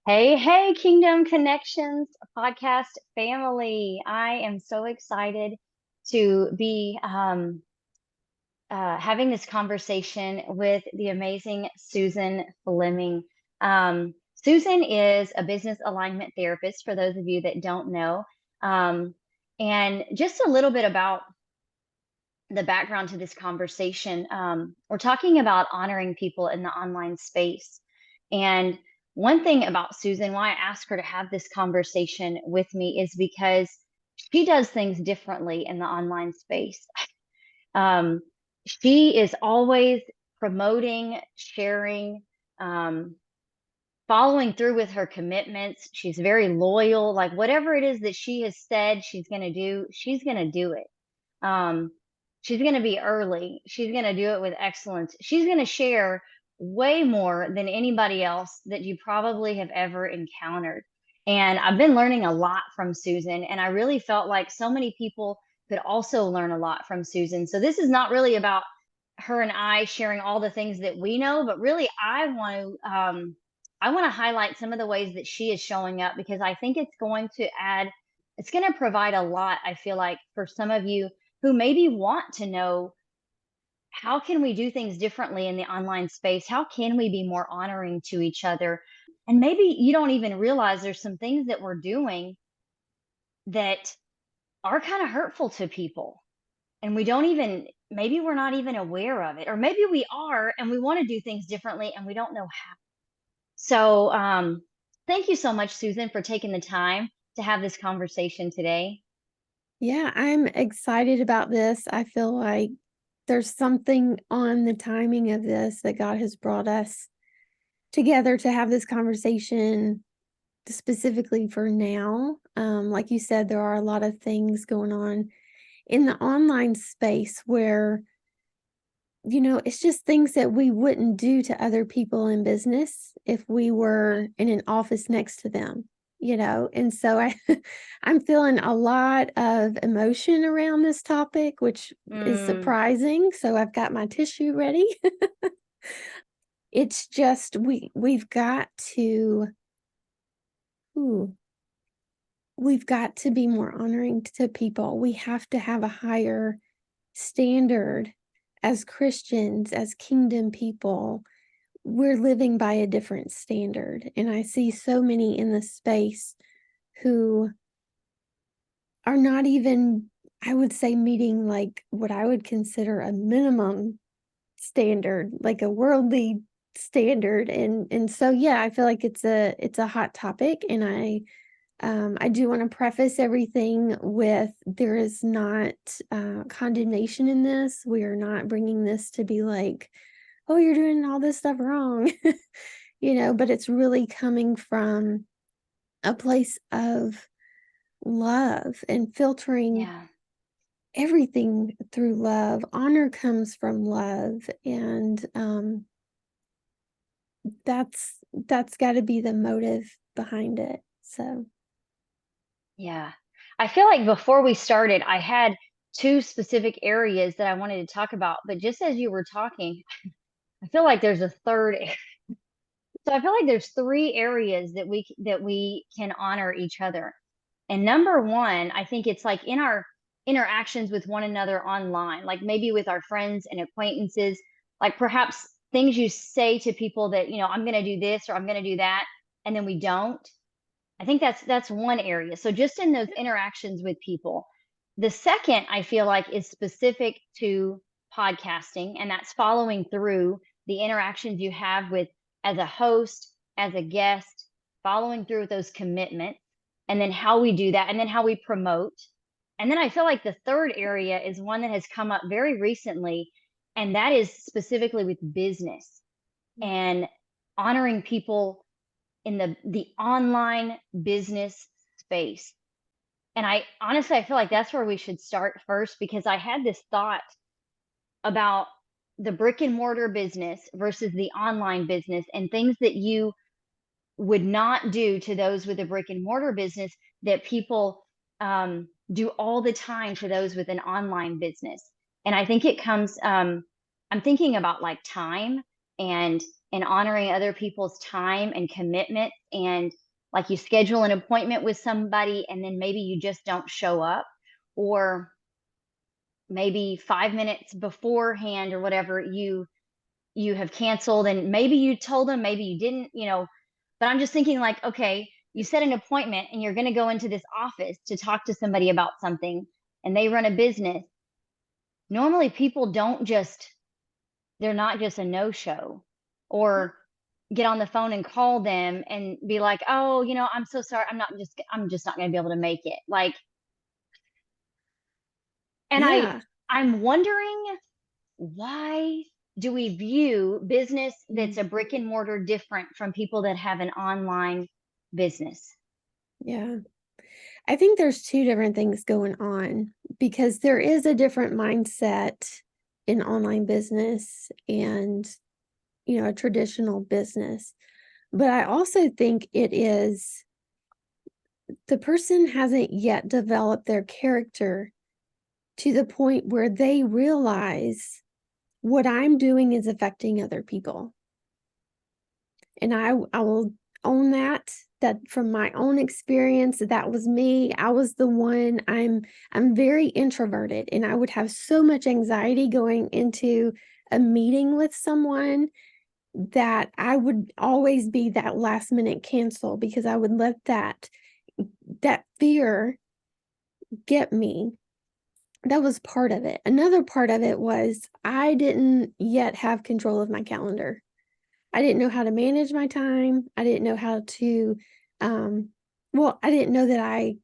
Hey, hey, Kingdom Connections podcast family. I am so excited to be having this conversation with the amazing Susan Fleming. Susan is a business alignment therapist, for those of you that don't know. Um, and just a little bit about the background to this conversation. We're talking about honoring people in the online space. And one thing about Susan, why I asked her to have this conversation with me is because she does things differently in the online space. Um, she is always promoting, sharing, um, following through with her commitments. She's very loyal. Like whatever it is that she has said she's going to do, she's going to do it. Um, she's going to be early. She's going to do it with excellence. She's going to share way more than anybody else that you probably have ever encountered. And I've been learning a lot from Susan, and I really felt like so many people could also learn a lot from Susan. So this is not really about her and I sharing all the things that we know, but really I want to highlight some of the ways that she is showing up because I think it's going to provide a lot, I feel like, for some of you who maybe want to know how can we do things differently in the online space? How can we be more honoring to each other? And maybe you don't even realize there's some things that we're doing that are kind of hurtful to people. And we don't even, maybe we're not even aware of it. Or maybe we are and we want to do things differently and we don't know how. So, thank you so much, Susan, for taking the time to have this conversation today. Yeah, I'm excited about this. I feel like there's something on the timing of this that God has brought us together to have this conversation specifically for now. Like you said, there are a lot of things going on in the online space where, it's just things that we wouldn't do to other people in business if we were in an office next to them. And so I'm feeling a lot of emotion around this topic, which is Mm, surprising. So I've got my tissue ready. It's just we've got to ooh, we've got to be more honoring to people. We have to have a higher standard as Christians, as kingdom people. We're living by a different standard. And I see so many in the space who are not even, I would say, meeting like what I would consider a minimum standard, like a worldly standard. And so yeah, I feel like it's a hot topic. And I do want to preface everything with there is not condemnation in this. We are not bringing this to be like, oh, you're doing all this stuff wrong, but it's really coming from a place of love and filtering yeah. everything through love. Honor comes from love, and that's got to be the motive behind it. So, Yeah. I feel like before we started, I had two specific areas that I wanted to talk about, but just as you were talking, I feel like there's a third. So I feel like there's three areas that we can honor each other. And number one, I think it's like in our interactions with one another online, like maybe with our friends and acquaintances, like perhaps things you say to people that, I'm going to do this or I'm going to do that, and then we don't. I think that's one area. So just in those interactions with people. The second I feel like is specific to podcasting, and that's following through the interactions you have with as a host, as a guest, following through with those commitments, and then how we do that, and then how we promote. And then I feel like the third area is one that has come up very recently, and that is specifically with business and honoring people in the online business space. And I feel like that's where we should start first because I had this thought about the brick and mortar business versus the online business and things that you would not do to those with a brick and mortar business that people do all the time to those with an online business. And I think it comes, I'm thinking about like time. and honoring other people's time and commitment, and like you schedule an appointment with somebody and then maybe you just don't show up, or maybe 5 minutes beforehand or whatever you have canceled, and maybe you told them, maybe you didn't, but I'm just thinking like, okay, you set an appointment and you're going to go into this office to talk to somebody about something, and they run a business. Normally people don't just, they're not just a no show, Yeah. or get on the phone and call them and be like, "Oh, I'm so sorry. I'm just not going to be able to make it." Like, and Yeah. I'm wondering, why do we view business Mm. that's a brick and mortar different from people that have an online business? Yeah. I think there's 2 different things going on because there is a different mindset in online business and, a traditional business. But I also think it is the person hasn't yet developed their character to the point where they realize what I'm doing is affecting other people. And I will own that from my own experience, that was me. I was the one. I'm very introverted, and I would have so much anxiety going into a meeting with someone that I would always be that last minute cancel because I would let that fear get me. That was part of it. Another part of it was I didn't yet have control of my calendar. I didn't know how to manage my time. I didn't know how to, um, I didn't know that I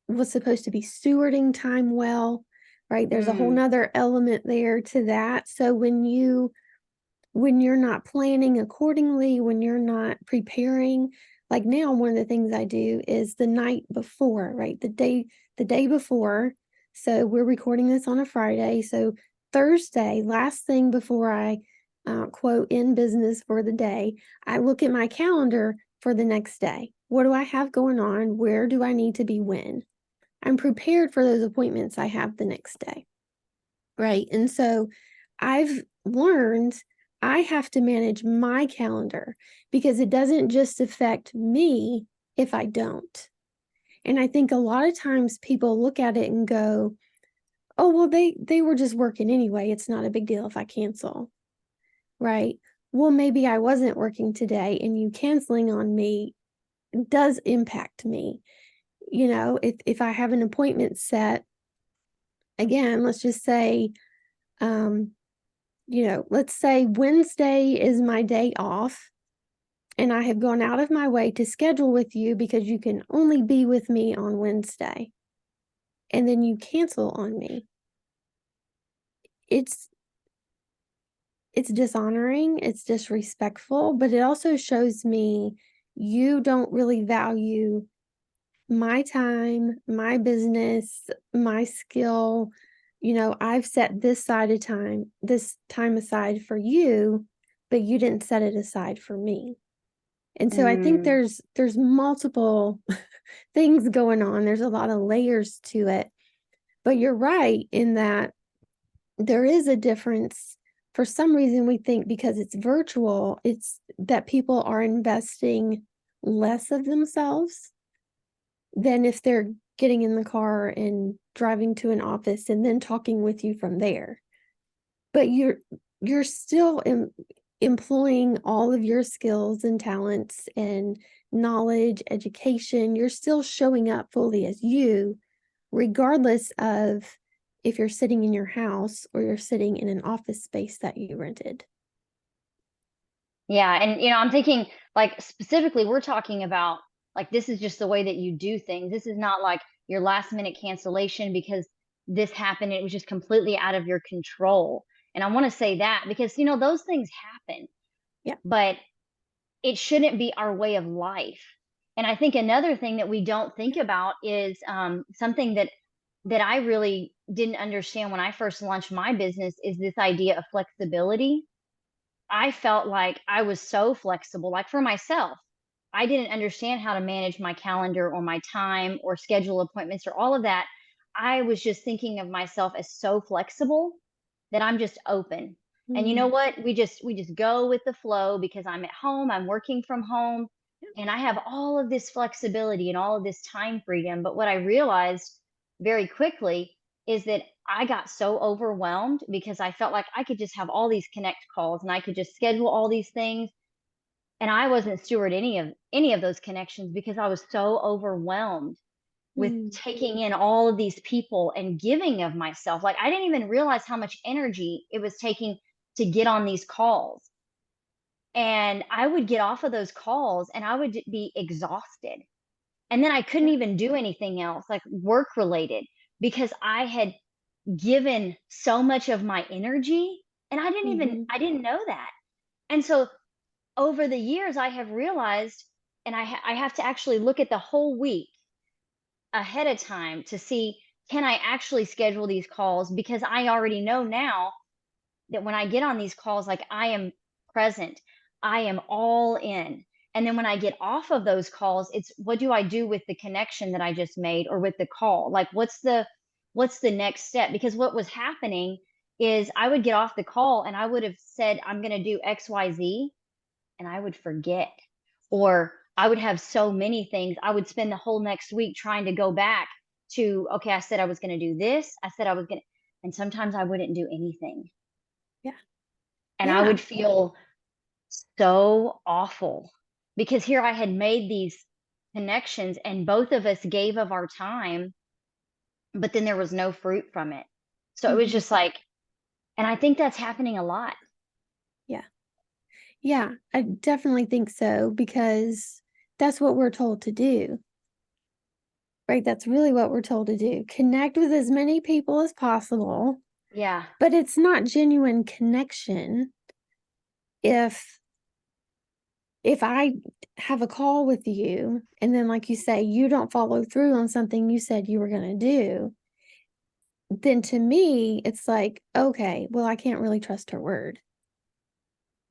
was supposed to be stewarding time well, right? There's a whole Mm, nother element there to that. So when you're not planning accordingly, when you're not preparing, like now, one of the things I do is the night before, right? The day before. So we're recording this on a Friday. So Thursday, last thing before I quote in business for the day, I look at my calendar for the next day. What do I have going on? Where do I need to be when? I'm prepared for those appointments I have the next day. Right. And so I've learned I have to manage my calendar because it doesn't just affect me if I don't. And I think a lot of times people look at it and go, "Oh, well they were just working anyway. It's not a big deal if I cancel." Right? Well, maybe I wasn't working today and you canceling on me does impact me. If I have an appointment set, again, let's just say um let's say Wednesday is my day off, and I have gone out of my way to schedule with you because you can only be with me on Wednesday, and then you cancel on me. It's it's dishonoring, it's disrespectful, but it also shows me you don't really value my time, my business, my skill. I've set this time aside for you, but you didn't set it aside for me. And so I think mm. there's multiple things going on. There's a lot of layers to it. But you're right in that there is a difference. For some reason we think because it's virtual, it's that people are investing less of themselves than if they're getting in the car and driving to an office and then talking with you from there. But you're still employing all of your skills and talents and knowledge, education. You're still showing up fully as you, regardless of if you're sitting in your house or you're sitting in an office space that you rented. Yeah, and I'm thinking like specifically we're talking about like this is just the way that you do things. This is not like your last minute cancellation because this happened. It was just completely out of your control. And I want to say that because those things happen, Yeah. but it shouldn't be our way of life. And I think another thing that we don't think about is something that I really didn't understand when I first launched my business is this idea of flexibility. I felt like I was so flexible, like for myself. I didn't understand how to manage my calendar or my time or schedule appointments or all of that. I was just thinking of myself as so flexible that I'm just open. And you know Mm. what? We just go with the flow because I'm at home, I'm working from home, Yep. and I have all of this flexibility and all of this time freedom. But what I realized very quickly is that I got so overwhelmed because I felt like I could just have all these connect calls and I could just schedule all these things. And I wasn't steward any of those connections because I was so overwhelmed with Mm. taking in all of these people and giving of myself. Like I didn't even realize how much energy it was taking to get on these calls. And I would get off of those calls and I would be exhausted. And then I couldn't Yeah. even do anything else, like work related, because I had given so much of my energy and Mhm. I didn't know that. And so over the years, I have realized, and I have to actually look at the whole week ahead of time to see, can I actually schedule these calls? Because I already know now that when I get on these calls, like I am present, I am all in. And then when I get off of those calls, it's what do I do with the connection that I just made or with the call? Like what's the next step? Because what was happening is I would get off the call and I would have said I'm going to do XYZ and I would forget. Or I would have so many things. I would spend the whole next week trying to go back to, okay, I said I was going to do this. I said I was going to, and sometimes I wouldn't do anything. Yeah. And I Yeah. would feel so awful because here I had made these connections and both of us gave of our time, but then there was no fruit from it. So it was Mhm. just like, and I think that's happening a lot. Yeah. Yeah, I definitely think so because that's what we're told to do, right? That's really what we're told to do. Connect with as many people as possible, Yeah. but it's not genuine connection if I have a call with you and then like you say you don't follow through on something you said you were going to do, then to me it's like, okay, well I can't really trust her word.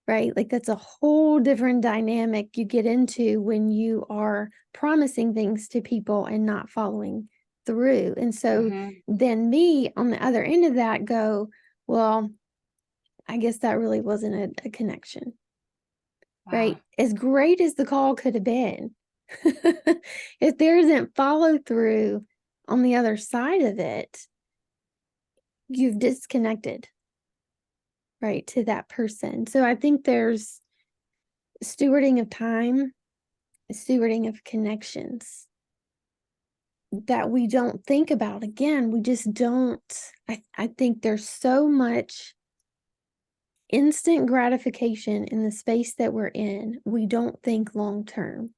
Right? Like that's a whole different dynamic you get into when you are promising things to people and not following through. And so Hmm. then me on the other end of that go, well, I guess that really wasn't a connection, Wow. right? As great as the call could have been, if there isn't follow through on the other side of it, you've disconnected, right, to that person. So I think there's stewarding of time, stewarding of connections that we don't think about. Again, we just don't. I think there's so much instant gratification in the space that we're in. We don't think long term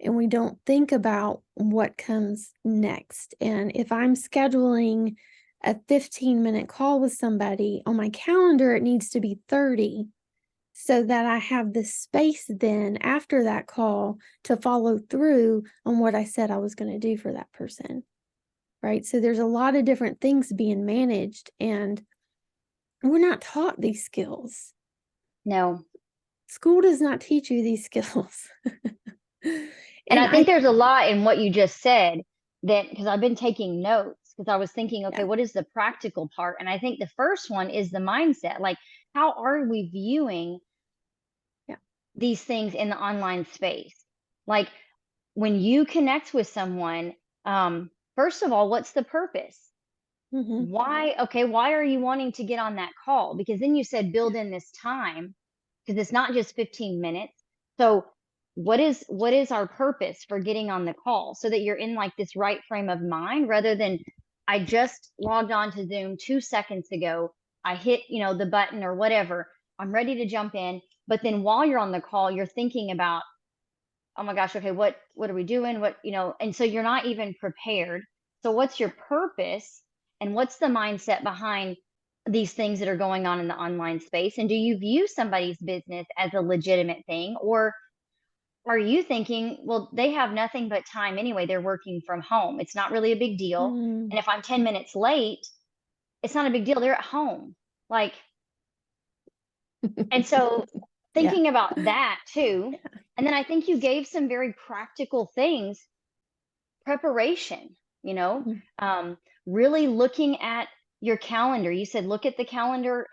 and we don't think about what comes next. And if I'm scheduling a 15-minute call with somebody on my calendar, it needs to be 30 so that I have the space then after that call to follow through on what I said I was going to do for that person. Right. So there's a lot of different things being managed, and we're not taught these skills. No. School does not teach you these skills. And And I think I, there's a lot in what you just said that because I've been taking notes because I was thinking, okay, yeah, what is the practical part? And I think the first one is the mindset. Like, how are we viewing yeah. these things in the online space? Like, when you connect with someone, first of all, what's the purpose? Hmm. Why are you wanting to get on that call? Because then you said Yeah. build in this time because it's not just 15 minutes. So what is our purpose for getting on the call so that you're in like this right frame of mind rather than I just logged on to Zoom 2 seconds ago. I hit, the button or whatever. I'm ready to jump in, but then while you're on the call, you're thinking about, "Oh my gosh, okay, what are we doing? And so you're not even prepared. So what's your purpose and what's the mindset behind these things that are going on in the online space? And do you view somebody's business as a legitimate thing or are you thinking, well, they have nothing but time anyway. They're working from home. It's not really a big deal. Mm. And if I'm 10 minutes late, it's not a big deal. They're at home." Like, and so Yeah. thinking about that too. Yeah. And then I think you gave some very practical things, preparation, you know, Mm. um, really looking at, your calendar. You said look at the calendar,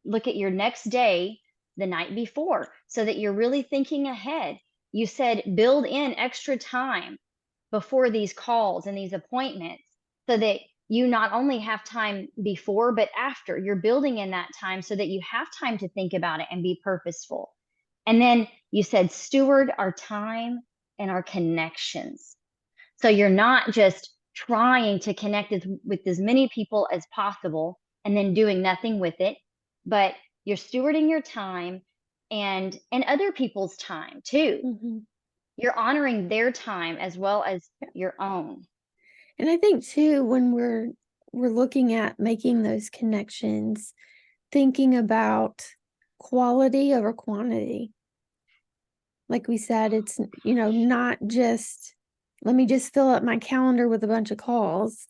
look at your next day the night before so that you're really thinking ahead. You said build in extra time before these calls and these appointments so that you not only have time before, but after. You're building in that time so that you have time to think about it and be purposeful. And then you said steward our time and our connections. So you're not just trying to connect with as many people as possible and then doing nothing with it, but you're stewarding your time and other people's time too. Mm-hmm. You're honoring their time as well as your own. And I think too, when we're looking at making those connections, thinking about quality over quantity. Like we said, it's, not just, let me just fill up my calendar with a bunch of calls,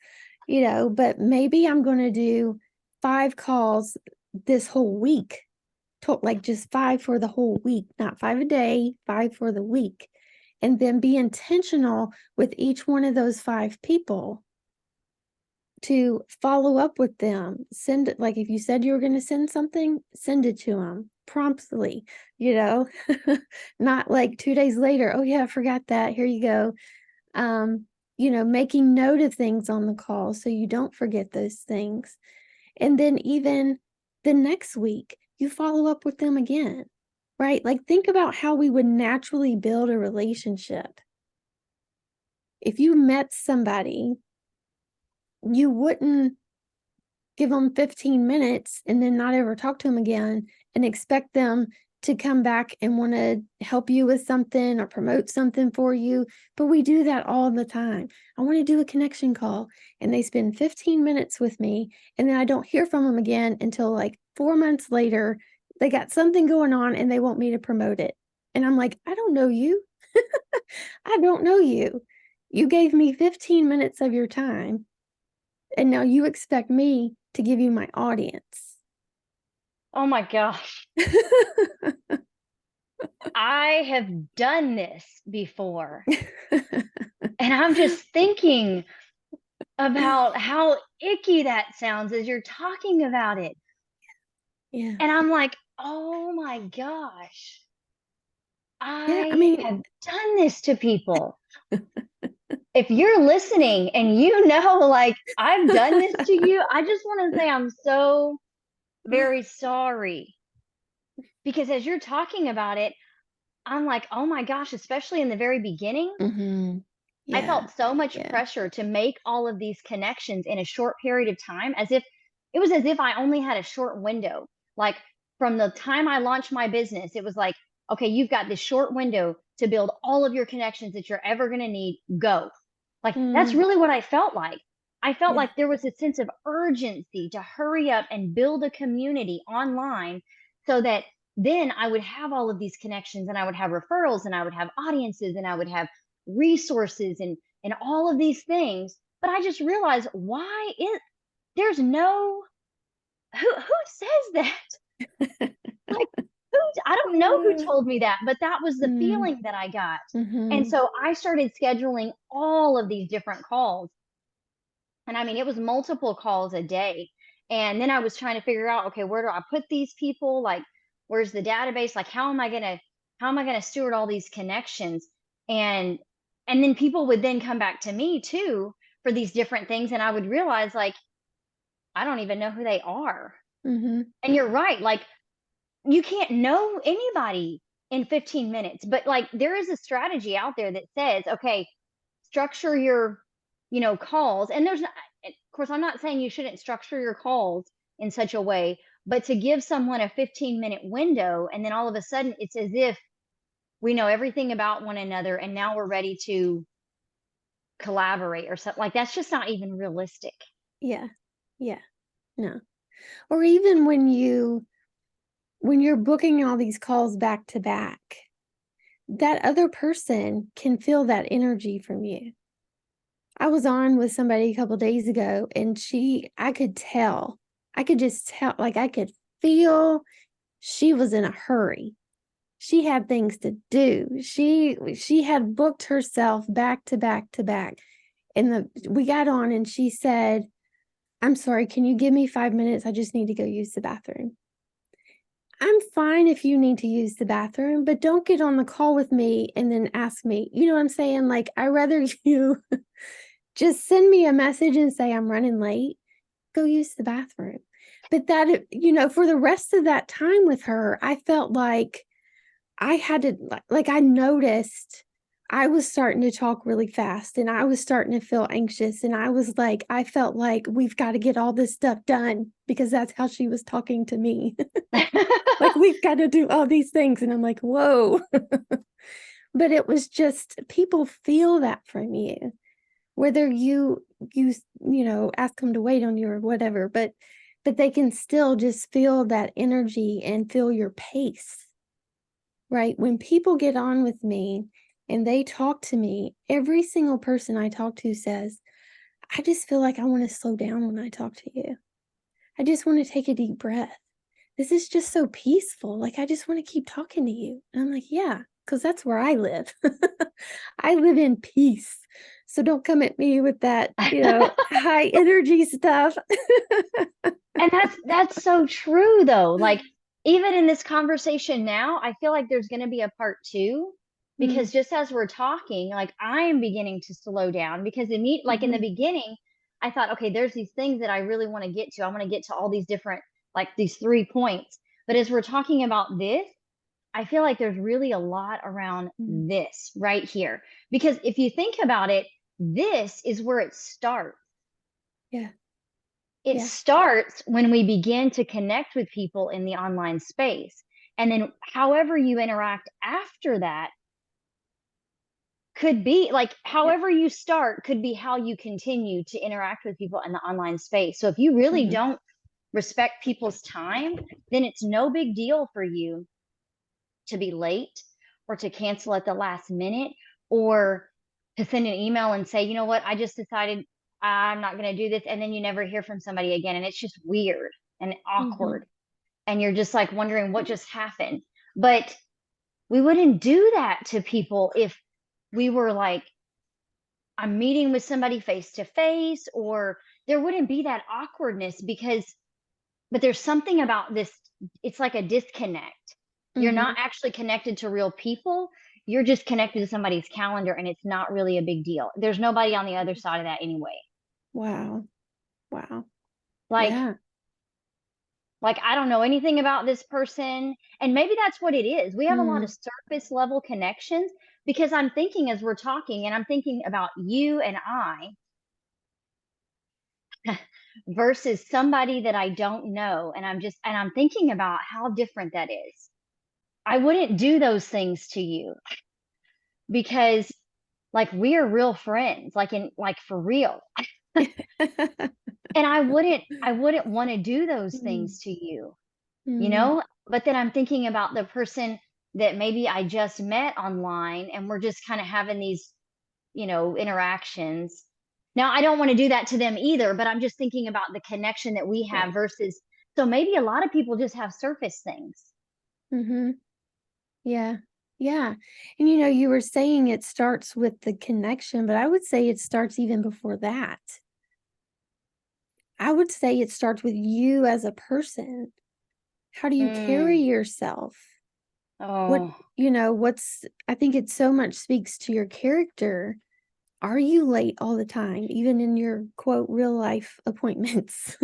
but maybe I'm going to do 5 calls this whole week, like just 5 for the whole week, not 5 a day, 5 for the week. And then be intentional with each one of those 5 people to follow up with them. Send it, like if you said you were going to send something, send it to them promptly, not like 2 days later. Oh yeah, I forgot that. Here you go. Making note of things on the call so you don't forget those things. And then even the next week, you follow up with them again, right? Like think about how we would naturally build a relationship. If you met somebody, you wouldn't give them 15 minutes and then not ever talk to them again and expect them to come back and want to help you with something or promote something for you. But we do that all the time. I want to do a connection call and they spend 15 minutes with me and then I don't hear from them again until like 4 months later. They got something going on and they want me to promote it. And I'm like, I don't know you. I don't know you. You gave me 15 minutes of your time and now you expect me to give you my audience. Oh my gosh. I have done this before. And I'm just thinking about how icky that sounds as you're talking about it. Yeah. And I'm like, oh my gosh, Yeah. I I mean, have done this to people. If you're listening and you know, like, I've done this to you, I just want to say I'm so very sorry. Because as you're talking about it, I'm like, oh my gosh, especially in the very beginning, mm-hmm. I Yeah. felt so much Yeah. pressure to make all of these connections in a short period of time, as if it was as if I only had a short window. Like from the time I launched my business, it was like, okay, you've got this short window to build all of your connections that you're ever going to need. Go. Like that's Mm, really what I felt like. I felt yeah. like there was a sense of urgency to hurry up and build a community online so that then I would have all of these connections and I would have referrals and I would have audiences and I would have resources and all of these things. But I just realized why it there's no who says that? Like who I don't know who told me that, but that was the Mm, feeling that I got. And mm-hmm. so I started scheduling all of these different calls. And I mean, it was multiple calls a day. And then I was trying to figure out, okay, where do I put these people? Like, where's the database? Like, how am I gonna steward all these connections? And and then people would then come back to me too for these different things. And I would realize like, I don't even know who they are. Mm-hmm. And you're right, like you can't know anybody in 15 minutes, but like there is a strategy out there that says, okay, structure your, calls. And of course, I'm not saying you shouldn't structure your calls in such a way, but to give someone a 15-minute window and then all of a sudden it's as if we know everything about one another and now we're ready to collaborate or something like that's just not even realistic. Yeah. Yeah. No. Or even when you're booking all these calls back to back, that other person can feel that energy from you. I was on with somebody a couple days ago and I could tell. I could just tell, like I could feel she was in a hurry. She had things to do. She had booked herself back to back to back. And we got on and she said, I'm sorry, can you give me 5 minutes? I just need to go use the bathroom. I'm fine if you need to use the bathroom, but don't get on the call with me and then ask me. You know what I'm saying? Like, I rather you just send me a message and say, I'm running late, go use the bathroom. But that, for the rest of that time with her, I felt like I had to, like, I noticed I was starting to talk really fast and I was starting to feel anxious. And I was like, I felt like we've got to get all this stuff done because that's how she was talking to me. Like, we've got to do all these things. And I'm like, whoa. But it was just people feel that from you, whether you ask them to wait on you or whatever, but they can still just feel that energy and feel your pace. Right? When people get on with me and they talk to me, every single person I talk to says, I just feel like I want to slow down when I talk to you. I just want to take a deep breath. This is just so peaceful. Like, I just want to keep talking to you. And I'm like, yeah, because that's where I live. I live in peace. So don't come at me with that, high energy stuff. And that's so true though. Like even in this conversation now, I feel like there's going to be a part 2 Mm, because just as we're talking, like I am beginning to slow down because like in the mhm, beginning, I thought, okay, there's these things that I really want to get to. I want to get to all these different like these 3 points. But as we're talking about this, I feel like there's really a lot around mm. this right here. Because if you think about it, this is where it starts. Yeah, It yeah, starts when we begin to connect with people in the online space. And then, however you interact after that could be like, yeah. however you start could be how you continue to interact with people in the online space. So, if you really Mhm, don't respect people's time, then it's no big deal for you to be late or to cancel at the last minute or to send an email and say, you know what, I just decided I'm not going to do this. And then you never hear from somebody again. And it's just weird and mhm. awkward. And you're just like wondering what just happened. But we wouldn't do that to people if we were like, I'm meeting with somebody face to face, or there wouldn't be that awkwardness because but there's something about this, it's like a disconnect. You're not Mhm. actually connected to real people. You're just connected to somebody's calendar and it's not really a big deal. There's nobody on the other side of that anyway. Wow. Wow. Like Yeah. like I don't know anything about this person and maybe that's what it is. We have a lot of Mm. surface level connections because I'm thinking as we're talking and I'm thinking about you and I versus somebody that I don't know and I'm thinking about how different that is. I wouldn't do those things to you because like we're real friends, like in like for real. And I wouldn't want to do those Mm, things to you, you mm, know? But then I'm thinking about the person that maybe I just met online and we're just kind of having these, interactions. Now, I don't want to do that to them either, but I'm just thinking about the connection that we have right. versus so maybe a lot of people just have surface things. Mhm. Yeah. Yeah. And you were saying it starts with the connection, but I would say it starts even before that. I would say it starts with you as a person. How do you carry Mm. yourself? What, Oh. I think it so much speaks to your character. Are you late all the time, even in your quote real life appointments?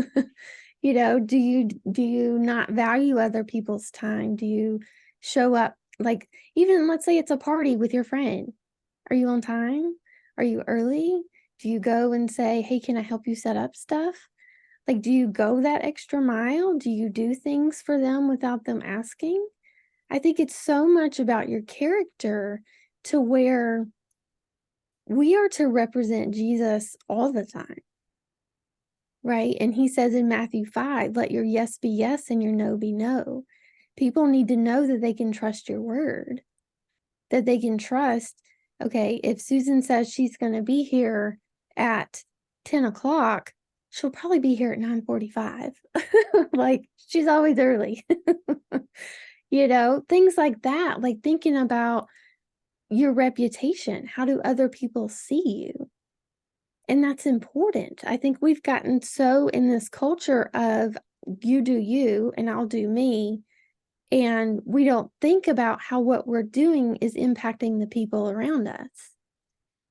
Do you not value other people's time? Do you show up like even let's say it's a party with your friend? Are you on time? Are you early? Do you go and say, "Hey, can I help you set up stuff?" Like, do you go that extra mile? Do you do things for them without them asking? I think it's so much about your character to where we are to represent Jesus all the time, right? And he says in Matthew 5, let your yes be yes and your no be no. People need to know that they can trust your word, that they can trust, okay, if Susan says she's going to be here at 10 o'clock, she'll probably be here at 9:45. Like she's always early. Things like that, like thinking about your reputation. How do other people see you? And that's important. I think we've gotten so in this culture of you do you and I'll do me. And we don't think about how what we're doing is impacting the people around us.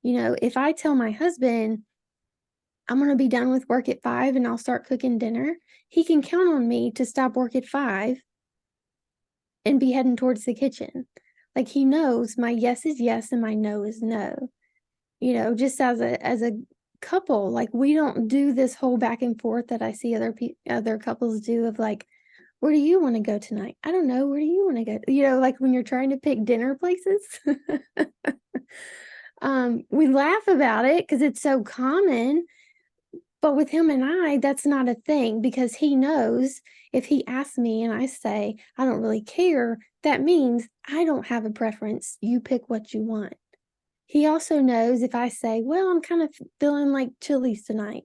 If I tell my husband, I'm going to be done with work at 5 and I'll start cooking dinner, he can count on me to stop work at 5 and be heading towards the kitchen. Like, he knows my yes is yes and my no is no. Just as a couple, like, we don't do this whole back and forth that I see other couples do of like, where do you want to go tonight? I don't know. Where do you want to go? Like when you're trying to pick dinner places. We laugh about it because it's so common. But with him and I, that's not a thing, because he knows if he asks me and I say, I don't really care, that means I don't have a preference. You pick what you want. He also knows if I say, well, I'm kind of feeling like Chili's tonight,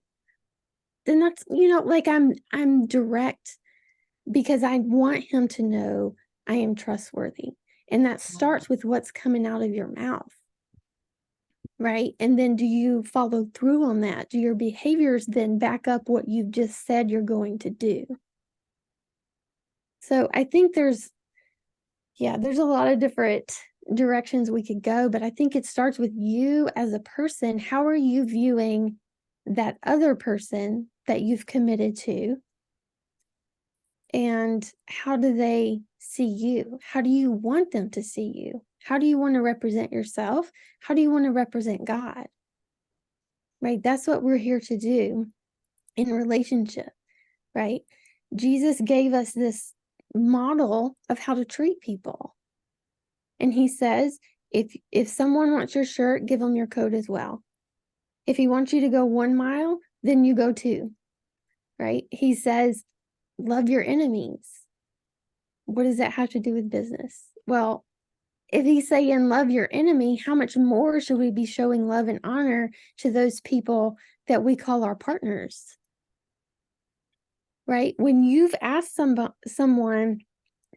then that's, like, I'm direct, because I want him to know I am trustworthy. And that starts with what's coming out of your mouth. Right? And then do you follow through on that? Do your behaviors then back up what you've just said you're going to do? So I think there's a lot of different directions we could go, but I think it starts with you as a person. How are you viewing that other person that you've committed to? And how do they see you? How do you want them to see you? How do you want to represent yourself? How do you want to represent God? Right? That's what we're here to do in relationship, right? Jesus gave us this model of how to treat people. And he says, if someone wants your shirt, give them your coat as well. If he wants you to go 1 mile, then you go 2, right? He says, love your enemies. What does that have to do with business? Well, if he's saying love your enemy, how much more should we be showing love and honor to those people that we call our partners? Right? When you've asked someone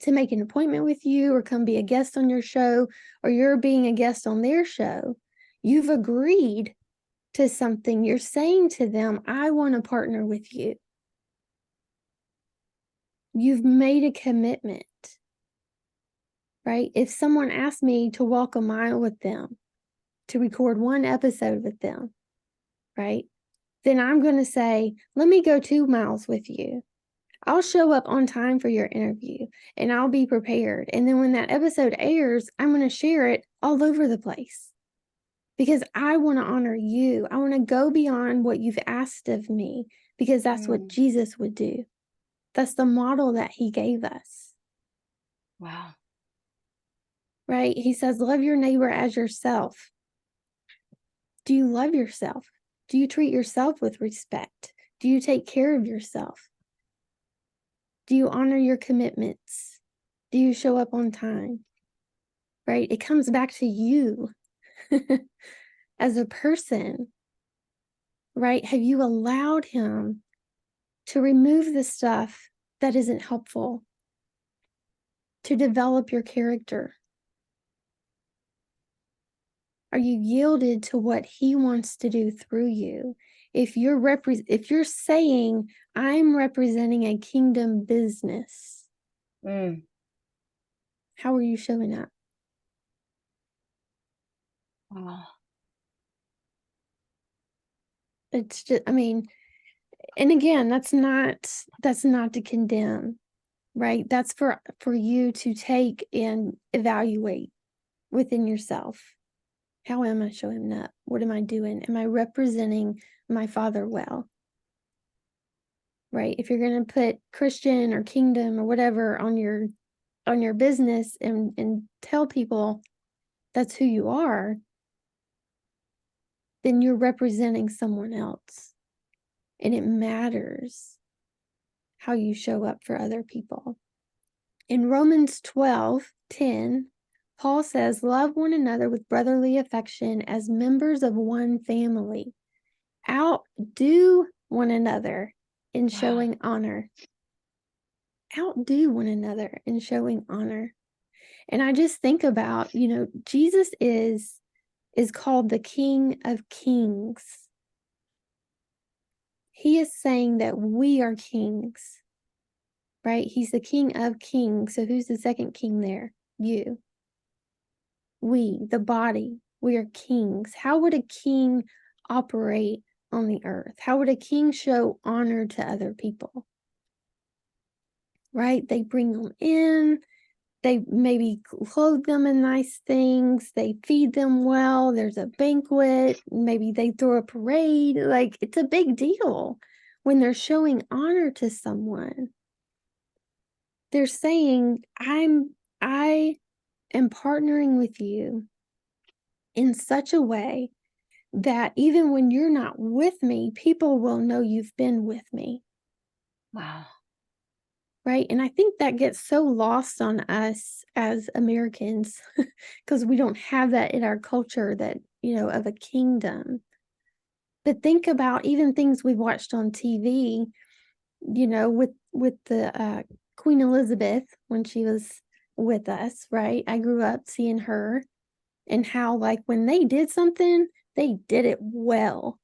to make an appointment with you or come be a guest on your show, or you're being a guest on their show, you've agreed to something. You're saying to them, I want to partner with you. You've made a commitment, right? If someone asked me to walk a mile with them, to record 1 episode with them, right? Then I'm going to say, let me go 2 miles with you. I'll show up on time for your interview and I'll be prepared. And then when that episode airs, I'm going to share it all over the place, because I want to honor you. I want to go beyond what you've asked of me, because that's what Jesus would do. That's the model that he gave us. Wow. Right? He says, love your neighbor as yourself. Do you love yourself? Do you treat yourself with respect? Do you take care of yourself? Do you honor your commitments? Do you show up on time? Right? It comes back to you as a person, right? Have you allowed him to remove the stuff that isn't helpful, to develop your character? Are you yielded to what he wants to do through you? If you're saying, I'm representing a kingdom business, how are you showing up? Wow. It's just, and again, that's not to condemn, right? That's for you to take and evaluate within yourself. How am I showing up? What am I doing? Am I representing my Father well? Right? If you're going to put Christian or kingdom or whatever on your business and tell people that's who you are, then you're representing someone else. And it matters how you show up for other people. In Romans 12:10, Paul says, love one another with brotherly affection as members of one family. Outdo one another in showing honor. Outdo one another in showing honor. And I just think about, Jesus is called the King of Kings. He is saying that we are kings, right? He's the king of kings. So who's the second king there? You. We, the body, we are kings. How would a king operate on the earth? How would a king show honor to other people? Right? They bring them in, they maybe clothe them in nice things, they feed them well, there's a banquet, maybe they throw a parade. Like, it's a big deal when they're showing honor to someone. They're saying, I am partnering with you in such a way that even when you're not with me, people will know you've been with me. Wow. Right. And I think that gets so lost on us as Americans because we don't have that in our culture that, of a kingdom. But think about even things we've watched on TV, with the Queen Elizabeth when she was with us, right? I grew up seeing her and how, like, when they did something, they did it well.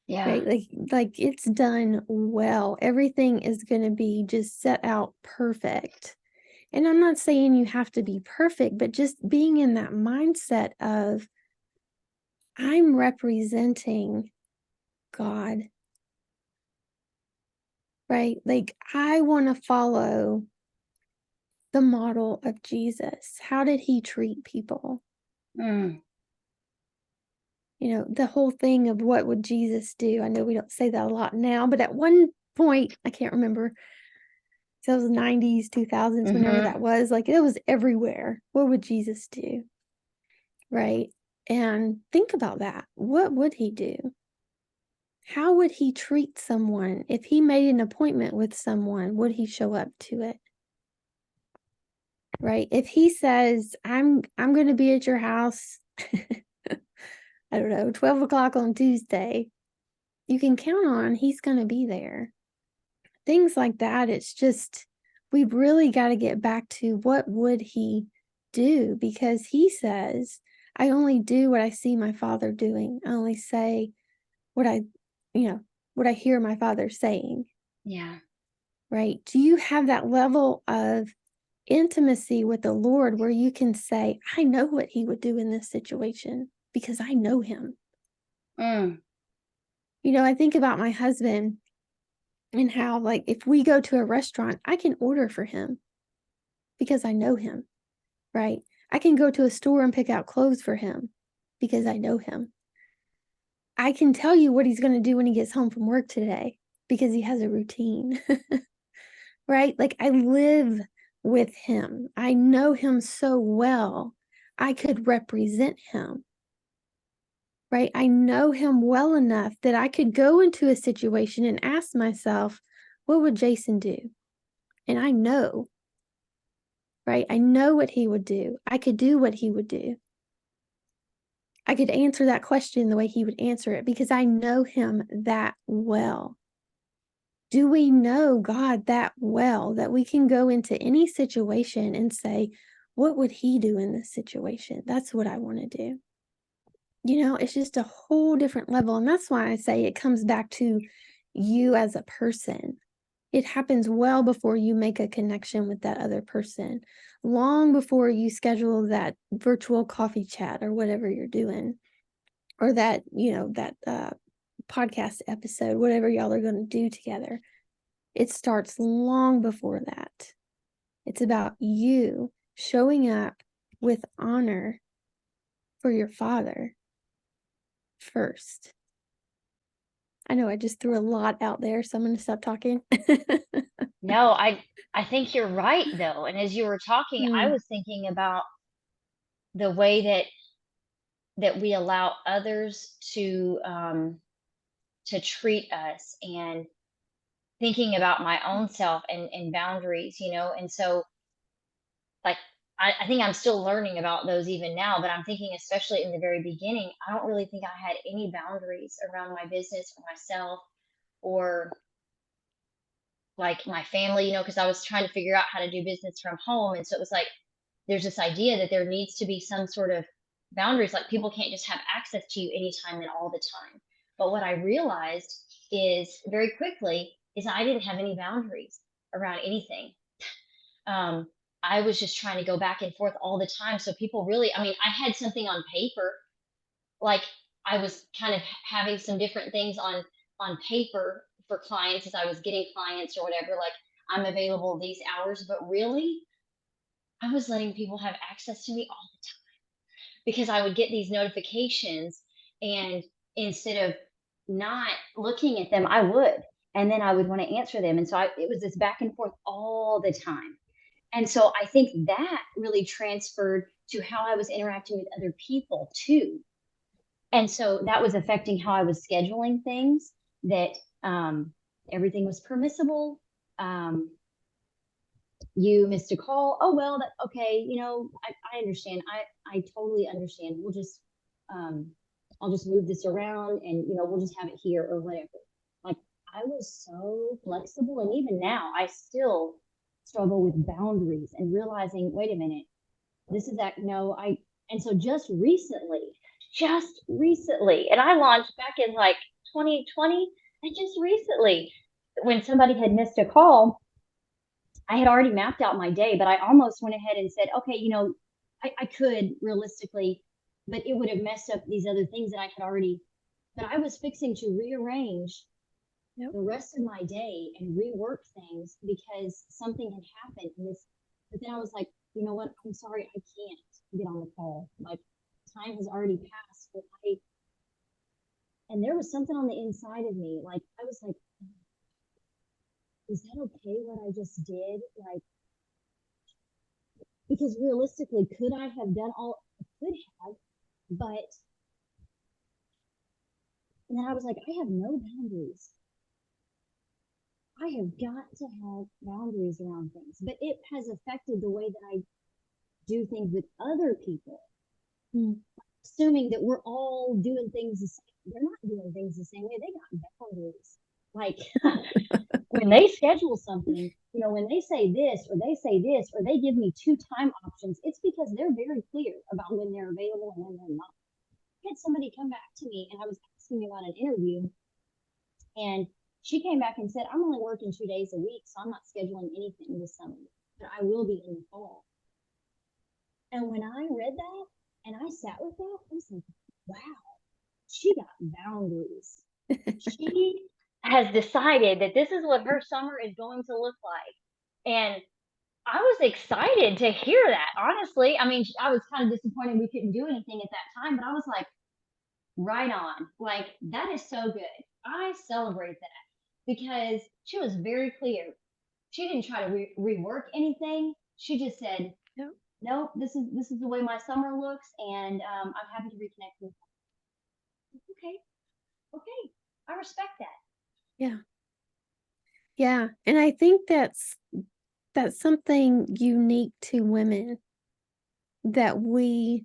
Yeah. Right? Like it's done well. Everything is gonna be just set out perfect. And I'm not saying you have to be perfect, but just being in that mindset of, I'm representing God, right? Like, I wanna follow the model of Jesus. How did he treat people? Mm. The whole thing of what would Jesus do? I know we don't say that a lot now, but at one point, I can't remember, so those 90s, 2000s, whenever Mhm. that was, like, it was everywhere. What would Jesus do? Right? And think about that. What would he do? How would he treat someone? If he made an appointment with someone, would he show up to it? Right? If he says, I'm gonna be at your house, I don't know, 12 o'clock on Tuesday, you can count on he's gonna be there. Things like that, it's just we've really gotta get back to what would he do? Because he says, "I only do what I see my father doing. I only say what you know, what I hear my father saying." Yeah. Right? Do you have that level of intimacy with the Lord where you can say, "I know what he would do in this situation because I know him." Mm. I think about my husband and how, like, if we go to a restaurant, I can order for him because I know him. Right? I can go to a store and pick out clothes for him because I know him. I can tell you what he's gonna do when he gets home from work today because he has a routine, right? Like, I live with him. I know him so well, I could represent him, right? I know him well enough that I could go into a situation and ask myself, "What would Jason do?" And I know, right? I know what he would do. I could do what he would do. I could answer that question the way he would answer it because I know him that well. Do we know God that well that we can go into any situation and say, what would he do in this situation? That's what I want to do. It's just a whole different level. And that's why I say it comes back to you as a person. It happens well before you make a connection with that other person, long before you schedule that virtual coffee chat or whatever you're doing, or that podcast episode, whatever y'all are going to do together. It starts long before that. It's about you showing up with honor for your father first. I know I just threw a lot out there, so I'm going to stop talking. No, I think you're right though. And as you were talking, I Mm, was thinking about the way that we allow others to treat us, and thinking about my own self and boundaries, and so, like, I think I'm still learning about those even now, but I'm thinking, especially in the very beginning, I don't really think I had any boundaries around my business or myself, or like my family, because I was trying to figure out how to do business from home. And so it was like, there's this idea that there needs to be some sort of boundaries. Like, people can't just have access to you anytime and all the time. But what I realized is very quickly is I didn't have any boundaries around anything. Um, I was just trying to go back and forth all the time. So people really, I mean, I had something on paper, like I was kind of having some different things on paper for clients as I was getting clients or whatever, like I'm available these hours, but really I was letting people have access to me all the time because I would get these notifications and instead of not looking at them, I would. And then I would want to answer them. And so it was this back and forth all the time. And so I think that really transferred to how I was interacting with other people too. And so that was affecting how I was scheduling things, that um, everything was permissible. Um, you missed a call. Oh, well, that, okay. I understand. I totally understand. Um, I'll just move this around and, we'll just have it here or whatever. Like I was so flexible. And even now I still struggle with boundaries and realizing, wait a minute, this is that, no, and so just recently, and I launched back in like 2020, and just recently, when somebody had missed a call, I had already mapped out my day, but I almost went ahead and said, okay, I could realistically, but it would have messed up these other things that I had already, but I was fixing to rearrange Yep. the rest of my day and rework things because something had happened. But then I was like, you know what? I'm sorry, I can't get on the call. Like time has already passed. And there was something on the inside of me. Like I was like, is that okay what I just did? Like, because realistically, could I have done all I could have? But and then I was like, I have no boundaries. I have got to have boundaries around things. But it has affected the way that I do things with other people, Mm. assuming that we're all doing things the same. They're not doing things the same way. They got boundaries. Like when they schedule something, when they say this or they say this or they give me two time options, it's because they're very clear about when they're available and when they're not. I had somebody come back to me and I was asking about an interview, and she came back and said, I'm only working 2 days a week, so I'm not scheduling anything this summer, but I will be in the fall. And when I read that and I sat with that, I was like, wow, she got boundaries. She has decided that this is what her summer is going to look like. And I was excited to hear that, honestly. I mean, I was kind of disappointed we couldn't do anything at that time, but I was like, right on. Like, that is so good. I celebrate that because she was very clear. She didn't try to rework anything. She just said, Yep. "Nope, this is the way my summer looks, and I'm happy to reconnect with you." Okay, okay, I respect that. Yeah. Yeah. And I think that's something unique to women, that we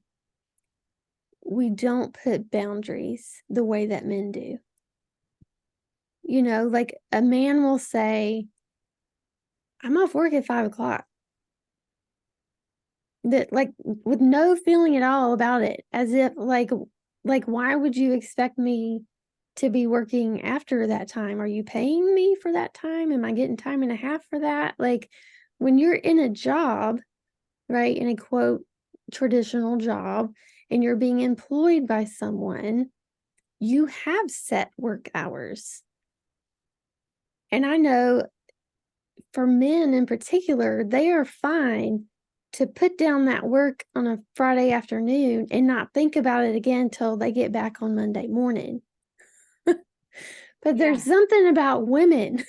don't put boundaries the way that men do. Like a man will say, I'm off work at 5 o'clock. That, like, with no feeling at all about it, as if like why would you expect me to be working after that time? Are you paying me for that time? Am I getting time and a half for that? Like, when you're in a job, right, in a quote traditional job, and you're being employed by someone, you have set work hours. And I know for men in particular, they are fine to put down that work on a Friday afternoon and not think about it again till they get back on Monday morning. But Yeah, there's something about women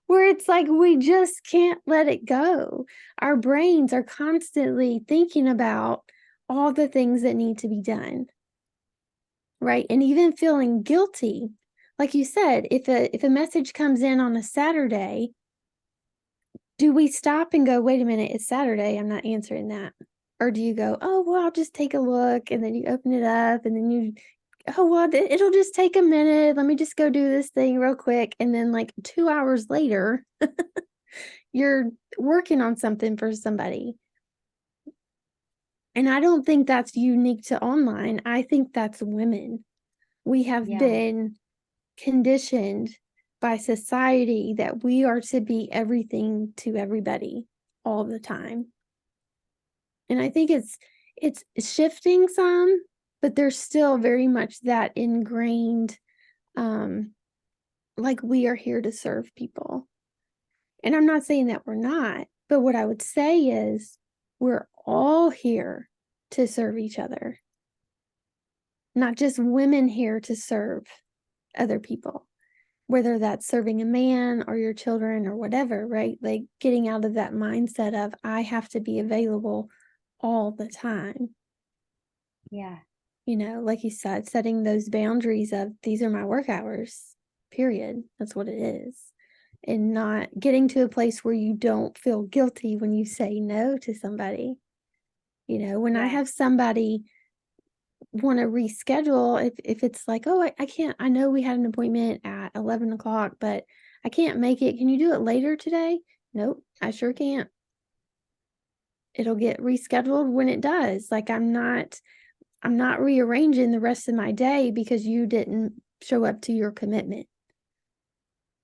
where it's like we just can't let it go. Our brains are constantly thinking about all the things that need to be done, right? And even feeling guilty. Like you said, if a message comes in on a Saturday, do we stop and go, "Wait a minute, it's Saturday, I'm not answering that"? Or do you go, "Oh, well, I'll just take a look," and then you open it up, and then "Oh, well, it'll just take a minute, let me just go do this thing real quick," and then, like, 2 hours later, you're working on something for somebody. And I don't think that's unique to online, I think that's women. We have Yeah. been conditioned by society that we are to be everything to everybody all the time. And I think it's shifting some, but there's still very much that ingrained, um, like we are here to serve people. And I'm not saying that we're not, but what I would say is we're all here to serve each other, not just women here to serve other people, whether that's serving a man or your children or whatever, right? Like getting out of that mindset of I have to be available all the time. Yeah. Like you said, setting those boundaries of these are my work hours, period. That's what it is. And not getting to a place where you don't feel guilty when you say no to somebody. When I Yeah. have somebody want to reschedule, if it's like, oh, I can't, I know we had an appointment at 11 o'clock, but I can't make it. Can you do it later today? Nope, I sure can't. It'll get rescheduled when it does. Like I'm not rearranging the rest of my day because you didn't show up to your commitment.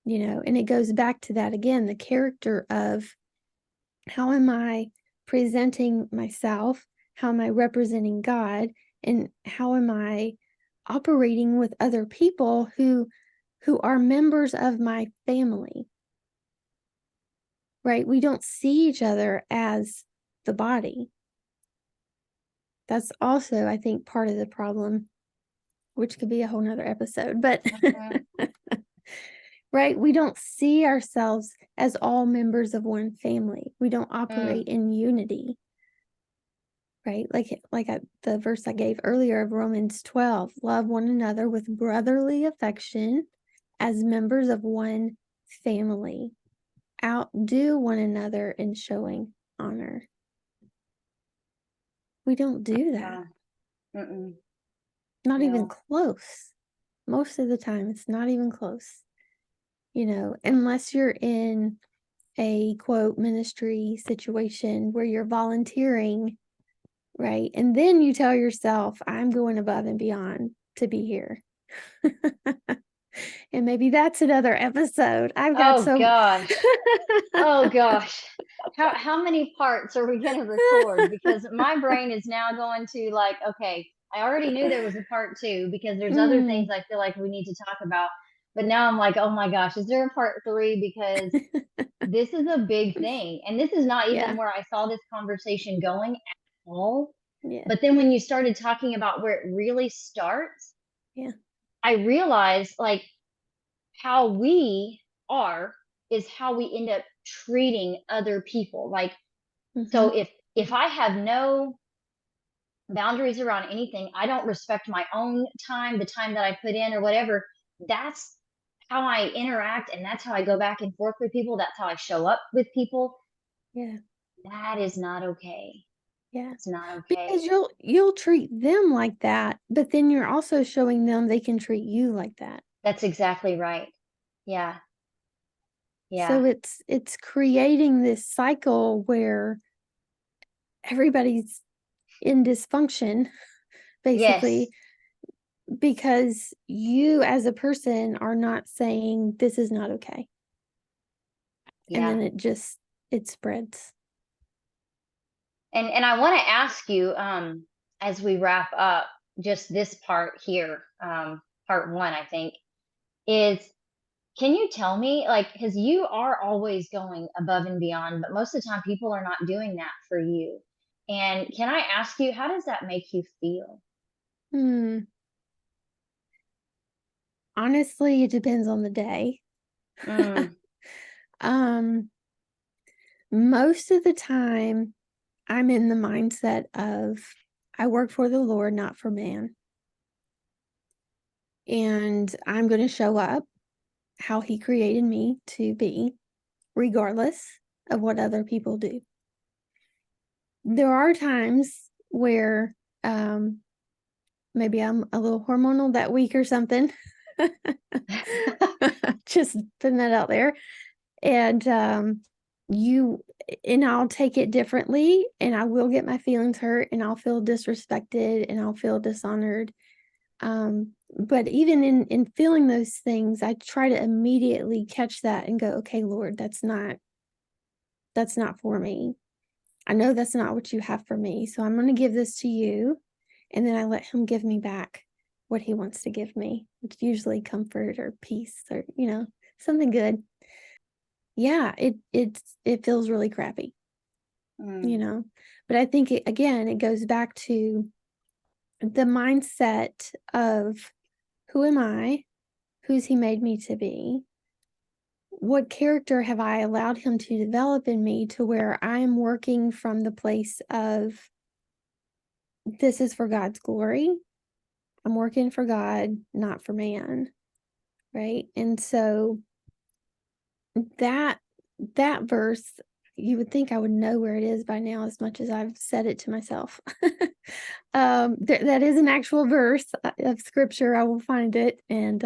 And it goes back to that again, the character of how am I presenting myself? How am I representing God? And how am I operating with other people who are members of my family? Right? We don't see each other as the body. That's also, I think, part of the problem, which could be a whole nother episode, but Mhm. right, we don't see ourselves as all members of one family. We don't Mm. operate in unity, right? The verse I gave earlier of Romans 12, love one another with brotherly affection as members of one family. Outdo one another in showing honor. We don't do that. Yeah. Mm-mm. Not even No. close. Most of the time, it's not even close. Unless you're in a quote ministry situation where you're volunteering, right? And then you tell yourself, I'm going above and beyond to be here. And maybe that's another episode. I've got Oh so gosh. Oh gosh. How many parts are we gonna record? Because my brain is now going to like, okay, I already knew there was a part two because there's other things mm, I feel like we need to talk about. But now I'm like, oh my gosh, is there a part three? Because this is a big thing. And this is not even yeah, where I saw this conversation going at all. yeah, But then when you started talking about where it really starts, yeah. I realized like how we are is how we end up treating other people. Like, so Mm-hmm. if I have no boundaries around anything, I don't respect my own time, the time that I put in or whatever, that's how I interact and that's how I go back and forth with people. That's how I show up with people. Yeah, That is not okay. yeah. It's not Because okay. you'll treat them like that, but then you're also showing them they can treat you like that. That's exactly right. Yeah. Yeah. So it's creating this cycle where everybody's in dysfunction, Yes. basically, because you as a person are not saying this is not okay. And Yeah. then it spreads. And I want to ask you, as we wrap up just this part here, part one, I think, is can you tell me, like, because you are always going above and beyond, but most of the time people are not doing that for you. And can I ask you, how does that make you feel? Hmm. Honestly, it depends on the day. Mm, um, Most of the time I'm in the mindset of I work for the Lord, not for man. And I'm going to show up how he created me to be, regardless of what other people do. There are times where maybe I'm a little hormonal that week or something. Just putting that out there. And you and I'll take it differently and I will get my feelings hurt and I'll feel disrespected and I'll feel dishonored. But even in feeling those things, I try to immediately catch that and go, okay, Lord, that's not for me. I know that's not what you have for me. So I'm going to give this to you. And then I let him give me back what he wants to give me, which usually comfort or peace or, something good. Yeah, it feels really crappy, you Mm, know. But I think again, it goes back to the mindset of who am I? Who's he made me to be? What character have I allowed him to develop in me to where I'm working from the place of this is for God's glory. I'm working for God, not for man, right? And so that that verse, you would think I would know where it is by now as much as I've said it to myself. That is an actual verse of scripture. I will find it and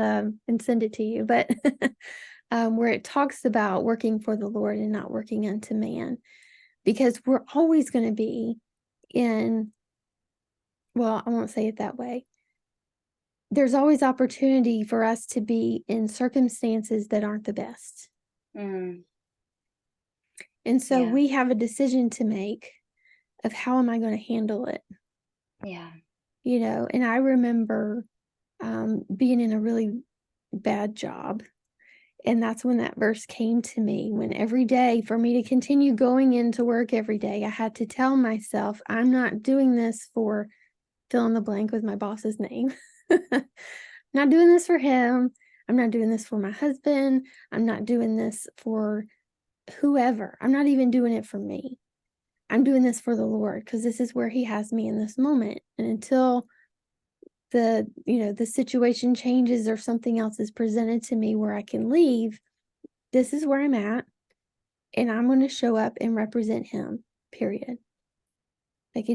send it to you. But where it talks about working for the Lord and not working unto man, because we're always going to be in. Well, I won't say it that way. There's always opportunity for us to be in circumstances that aren't the best. mm, And so yeah, we have a decision to make of how am I going to handle it, yeah. And I remember being in a really bad job. And that's when that verse came to me, when every day for me to continue going into work every day, I had to tell myself, I'm not doing this for fill in the blank with my boss's name. I'm not doing this for him. I'm not doing this for my husband. I'm not doing this for whoever. I'm not even doing it for me. I'm doing this for the Lord because this is where he has me in this moment. And until the situation changes or something else is presented to me where I can leave, this is where I'm at and I'm going to show up and represent him. Period. Like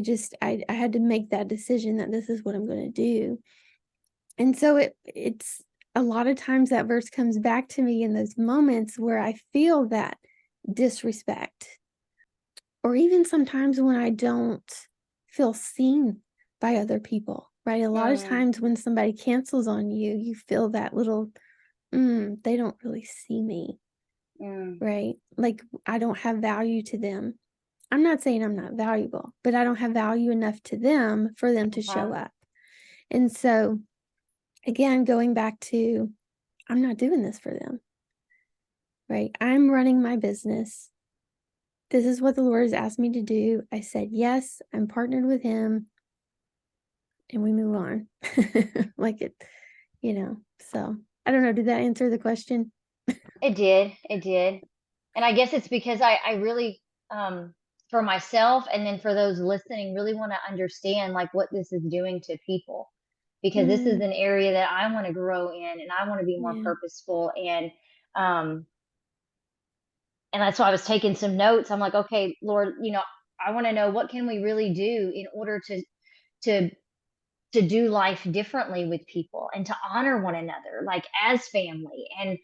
I had to make that decision that this is what I'm going to do. And so it's a lot of times that verse comes back to me in those moments where I feel that disrespect, or even sometimes when I don't feel seen by other people, right? A lot of Mm, times when somebody cancels on you, you feel that little, they don't really see me, mm, right? Like I don't have value to them. I'm not saying I'm not valuable, but I don't have value enough to them for them to show uh-huh. up. And so, again, going back to, I'm not doing this for them, right? I'm running my business. This is what the Lord has asked me to do. I said yes, I'm partnered with him, and we move on. Like so I don't know. Did that answer the question? It did. It did. And I guess it's because I really, for myself and then for those listening, really want to understand like what this is doing to people, because this is Mm, an area that I want to grow in and I want to be more yeah. purposeful. Um, and that's why I was taking some notes. I'm like, okay, Lord, I want to know what can we really do in order to to do life differently with people and to honor one another like as family, and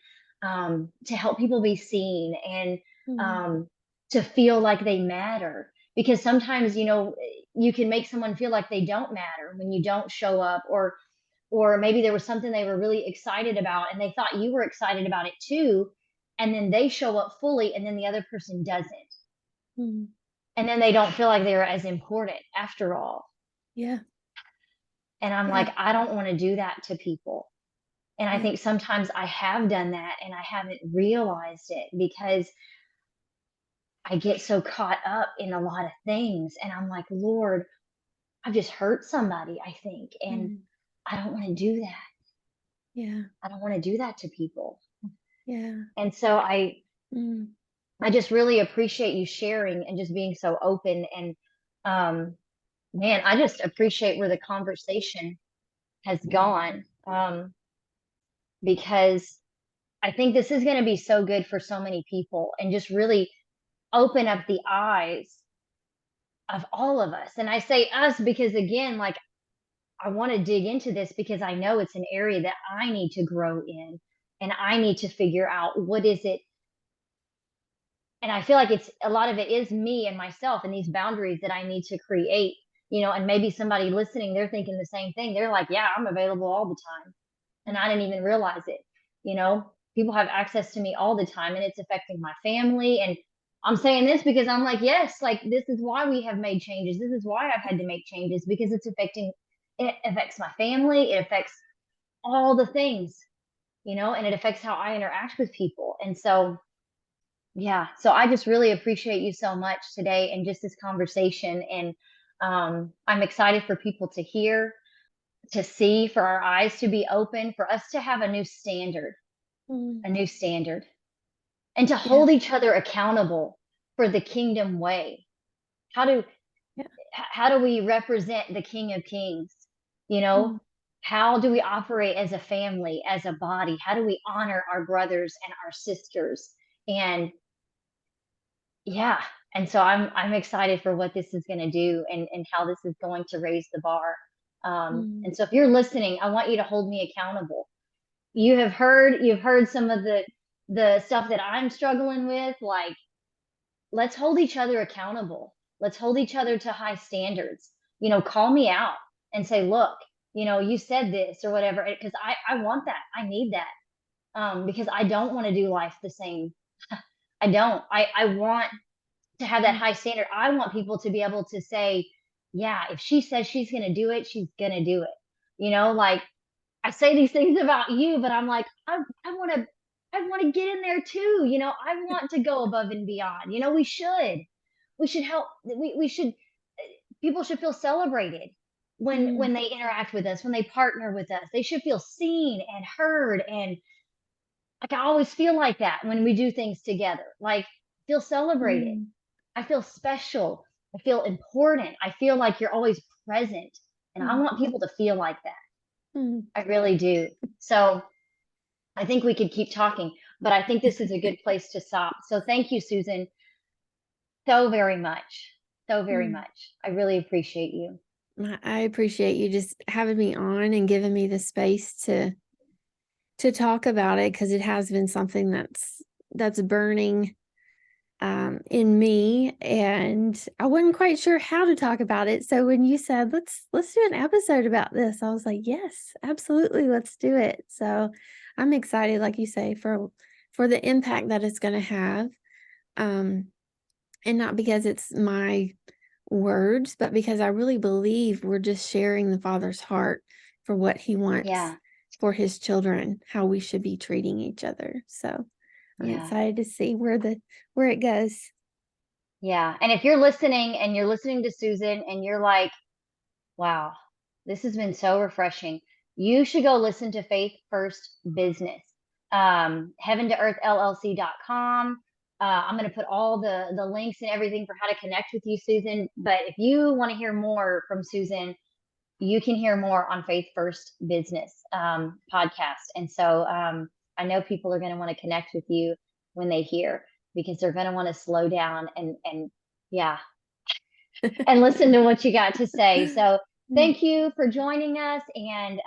to help people be seen, and Mm, um, to feel like they matter, because sometimes you can make someone feel like they don't matter when you don't show up, or maybe there was something they were really excited about and they thought you were excited about it too, and then they show up fully and then the other person doesn't, mm, and then they don't feel like they're as important after all. yeah. And I'm Yeah. like, I don't want to do that to people. And I Yeah. think sometimes I have done that and I haven't realized it because I get so caught up in a lot of things. And I'm like, Lord, I've just hurt somebody, I think. And Mm, I don't want to do that. yeah. I don't want to do that to people. Yeah. And so Mm, I just really appreciate you sharing and just being so open. And man, I just appreciate where the conversation has gone, because I think this is going to be so good for so many people and just really open up the eyes of all of us. And I say us because, again, like I want to dig into this because I know it's an area that I need to grow in and I need to figure out what is it. And I feel like it's a lot of it is me and myself and these boundaries that I need to create, and maybe somebody listening, they're thinking the same thing. They're like, yeah, I'm available all the time. And I didn't even realize it. People have access to me all the time, and it's affecting my family. And I'm saying this because I'm like, yes, like this is why we have made changes. This is why I've had to make changes, because it affects my family. It affects all the things, and it affects how I interact with people. And so, yeah, so I just really appreciate you so much today and just this conversation. And I'm excited for people to hear, to see, for our eyes to be open, for us to have Mm. a new standard, and to Yeah. hold each other accountable for the kingdom way. How do Yeah. how do we represent the King of Kings? You know, Mm. how do we operate as a family, as a body? How do we honor our brothers and our sisters? And yeah, and so I'm excited for what this is going to do, and how this is going to raise the bar. Mm. And so if you're listening, I want you to hold me accountable. You've heard some of the stuff that I'm struggling with. Like, let's hold each other accountable. Let's hold each other to high standards. Call me out and say, look, you said this or whatever, because I want that. I need that. Because I don't want to do life the same. I don't. I want to have that Mm. high standard. I want people to be able to say, yeah, if she says she's going to do it, she's going to do it. Like, I say these things about you, but I'm like, I want to get in there too. I want to go above and beyond. We should help. We should, people should feel celebrated when Mm. they interact with us, when they partner with us. They should feel seen and heard. And like, I always feel like that when we do things together. Like, feel celebrated. Mm. I feel special. I feel important. I feel like you're always present. And I Mm. want people to feel like that. Mm. I really do. So I think we could keep talking, but I think this is a good place to stop. So thank you, Susan, so very much. So very Mm. much. I really appreciate you. I appreciate you just having me on and giving me the space to talk about it, because it has been something that's burning in me, and I wasn't quite sure how to talk about it. So when you said let's do an episode about this, I was like, yes, absolutely, let's do it. So I'm excited, like you say, for the impact that it's going to have, um, and not because it's my words, but because I really believe we're just sharing the Father's heart for what He wants Yeah. for His children, how we should be treating each other. So I'm Yeah. excited to see where it goes. Yeah. And if you're listening and you're listening to Susan and you're like, wow, this has been so refreshing, you should go listen to Faith First Business. Heaven to Earth LLC.com. I'm going to put all the links and everything for how to connect with you, Susan. But if you want to hear more from Susan, you can hear more on Faith First Business podcast. And so I know people are going to want to connect with you when they hear, because they're going to want to slow down and yeah, and listen to what you got to say. So thank you for joining us. And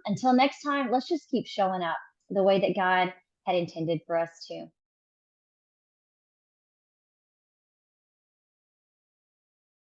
until next time, let's just keep showing up the way that God had intended for us to.